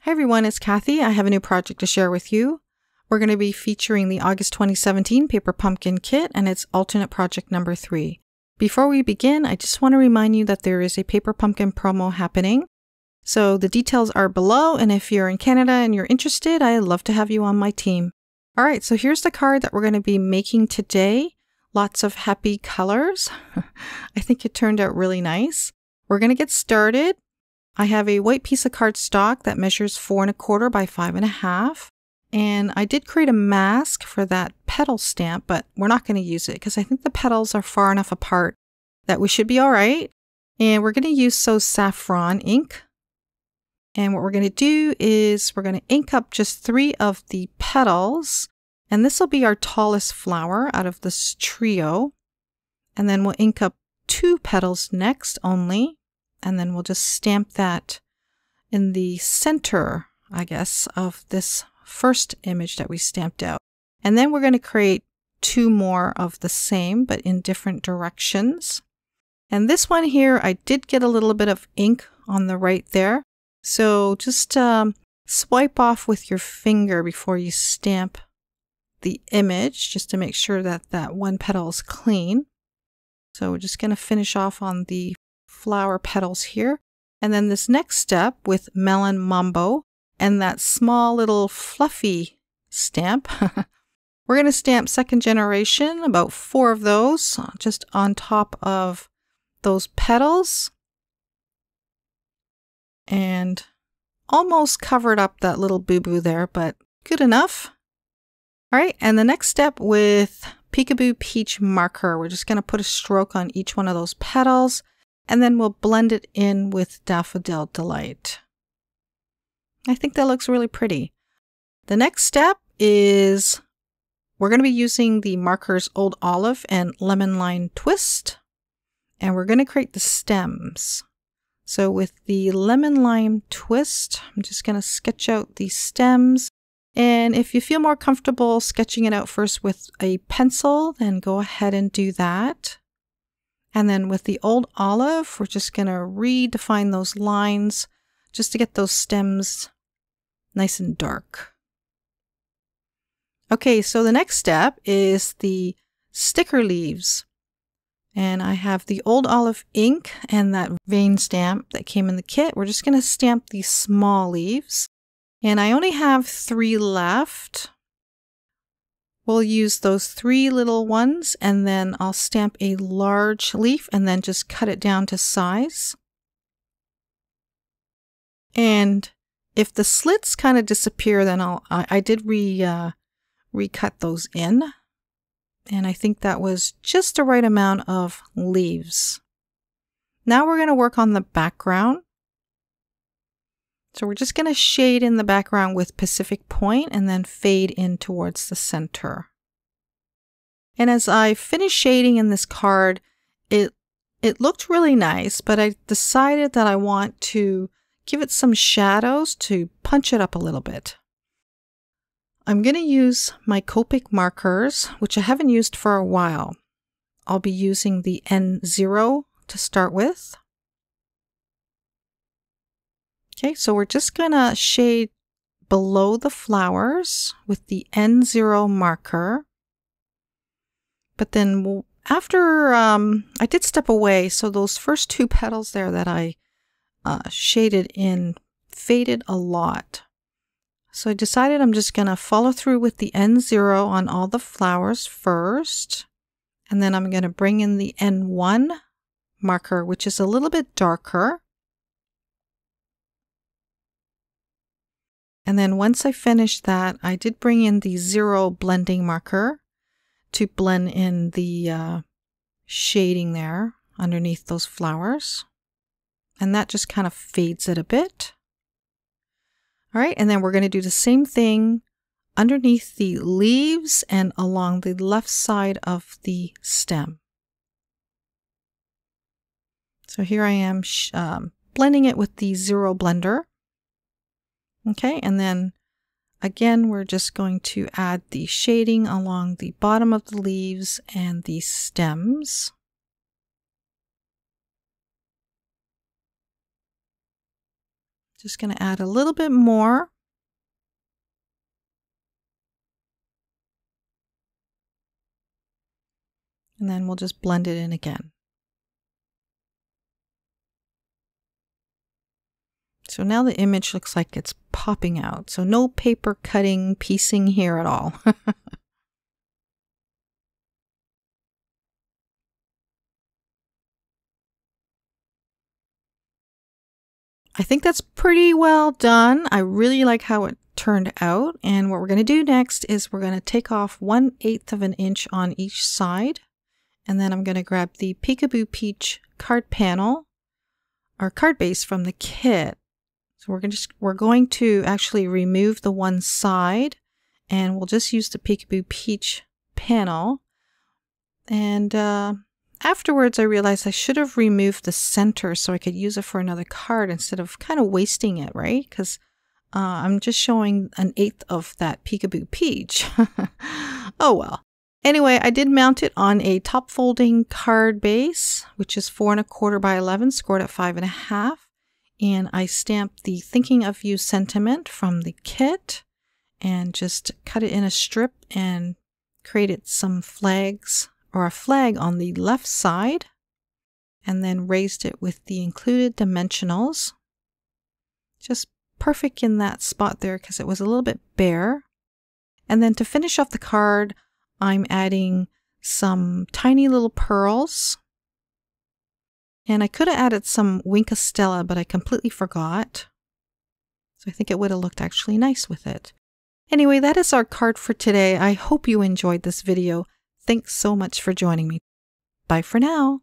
Hi everyone, it's Kathy. I have a new project to share with you. We're going to be featuring the August 2017 Paper Pumpkin Kit and its alternate project number 3. Before we begin, I just want to remind you that there is a Paper Pumpkin promo happening. So the details are below, and if you're in Canada and you're interested, I'd love to have you on my team. Alright, so here's the card that we're going to be making today. Lots of happy colors. I think it turned out really nice. We're going to get started. I have a white piece of cardstock that measures 4 1/4 by 5 1/2. And I did create a mask for that petal stamp, but we're not going to use it because I think the petals are far enough apart that we should be all right. And we're going to use So Saffron ink. And what we're going to do is we're going to ink up just 3 of the petals. And this will be our tallest flower out of this trio. And then we'll ink up 2 petals next only. And then we'll just stamp that in the center, I guess, of this first image that we stamped out. And then we're going to create 2 more of the same, but in different directions. And this one here, I did get a little bit of ink on the right there. So just swipe off with your finger before you stamp the image, just to make sure that that one petal is clean. So we're just going to finish off on the flower petals here. And then this next step with Melon Mambo and that small little fluffy stamp. We're going to stamp second generation, about 4 of those, just on top of those petals. And almost covered up that little boo-boo there, but good enough. All right, and the next step with Peekaboo Peach marker, we're just going to put a stroke on each one of those petals. And then we'll blend it in with Daffodil Delight. I think that looks really pretty. The next step is we're going to be using the markers Old Olive and Lemon Lime Twist. And we're going to create the stems. So with the Lemon Lime Twist, I'm just going to sketch out the stems. And if you feel more comfortable sketching it out first with a pencil, then go ahead and do that. And then with the Old Olive, we're just going to redefine those lines just to get those stems nice and dark. Okay, so the next step is the sticker leaves. And I have the Old Olive ink and that vein stamp that came in the kit. We're just going to stamp these small leaves. And I only have 3 left. We'll use those 3 little ones, and then I'll stamp a large leaf and then just cut it down to size. And if the slits kind of disappear, then I did recut those in. And I think that was just the right amount of leaves. Now we're going to work on the background. So we're just going to shade in the background with Pacific Point and then fade in towards the center. And as I finished shading in this card, it looked really nice, but I decided that I want to give it some shadows to punch it up a little bit. I'm going to use my Copic markers, which I haven't used for a while. I'll be using the N0 to start with. Okay, so we're just going to shade below the flowers with the N0 marker. But then after I did step away, so those first 2 petals there that I shaded in faded a lot. So I decided I'm just going to follow through with the N0 on all the flowers first. And then I'm going to bring in the N1 marker, which is a little bit darker. And then once I finished that, I did bring in the 0 blending marker to blend in the shading there underneath those flowers. And that just kind of fades it a bit. All right, and then we're going to do the same thing underneath the leaves and along the left side of the stem. So here I am blending it with the 0 blender. Okay, and then again, we're just going to add the shading along the bottom of the leaves and the stems. Just going to add a little bit more. And then we'll just blend it in again. So now the image looks like it's popping out. So no paper cutting, piecing here at all. I think that's pretty well done. I really like how it turned out. And what we're going to do next is we're going to take off 1/8 of an inch on each side. And then I'm going to grab the Peekaboo Peach card panel or card base from the kit. So we're going to actually remove the one side, and we'll just use the Peekaboo Peach panel. And afterwards, I realized I should have removed the center so I could use it for another card instead of kind of wasting it, right? Because I'm just showing 1/8 of that Peekaboo Peach. Oh well. Anyway, I did mount it on a top folding card base, which is 4 1/4 by 11, scored at 5 1/2. And I stamped the Thinking of You sentiment from the kit and just cut it in a strip and created some flags or a flag on the left side, and then raised it with the included dimensionals. Just perfect in that spot there because it was a little bit bare. And then to finish off the card, I'm adding some tiny little pearls. And I could have added some Wink of Stella, but I completely forgot. So I think it would have looked actually nice with it. Anyway, that is our card for today. I hope you enjoyed this video. Thanks so much for joining me. Bye for now.